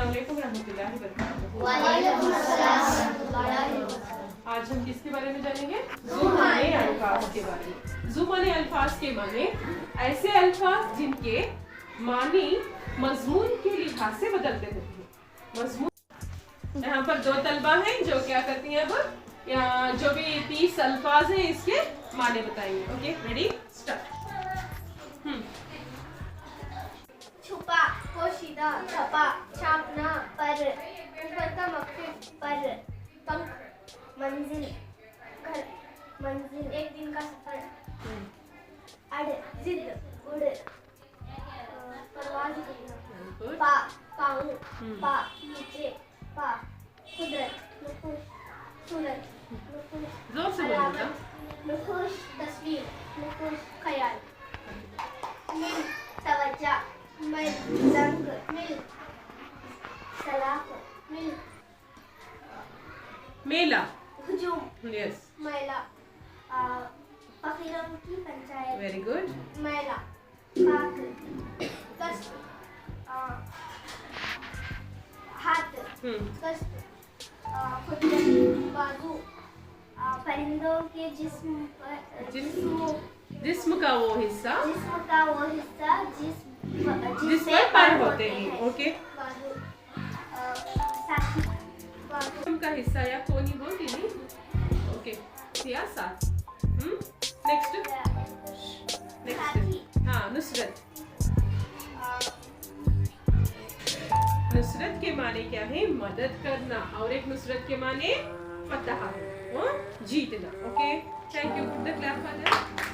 अस्सलामुअलैकुम रहमतुल्लाहि वबरकातुहू। वालेकुम अस्सलाम रहमतुल्लाहि वबरकातुहू। आज हम किसके बारे में जानेंगे? ज़ुमाने अल्फाज के बारे में। ज़ुमाने अल्फाज के माने ऐसे अल्फाज जिनके मानी मजमून के लिहाज से बदलते रहते हैं। मजमून यहाँ पर दो तलबा हैं जो क्या करती हैं, अब यहाँ जो भी 30 अल्फाज हैं इसके माने बताएंगे। Okay, ready, start. छुपा, पोशीदा, छपा, छापना, पर, ऊपर का मकसद, पर, पंख, मंजिल, घर, मंजिल, एक दिन का सफर, अड़, जिद, उड़, परवाज करना, पा, पाँव, पा, नीचे, पा, कुदरत, नुकुश, सूरत, नुकुश, जोर से बोलो बेटा। नुकुश, तस्वीर, नुकुश, ख्याल, मिल, तवज्जा, मिल, रंग, मिल, सलाख, मिल, मेला, हुजूम, यस, मैला, फकीरों की पंचायत, वेरी गुड, मैला, खाक, कष्ट, हाथ, कष्ट, खुदगर्जी, बाजू, परिंदों के जिस्म जिस्म का वो हिस्सा जिस्म का वो हिस्सा जिस पर पर होते हैं। ओके, बाजू, साथी, बाजू, का हिस्सा या कोनी बोलती नहीं। ओके, सियासत। नेक्स्ट, साथी, हाँ, नुसरत। नुसरत के माने क्या है? मदद करना। और एक नुसरत के माने फतह, जीतना। Okay, thank you, good clap for that.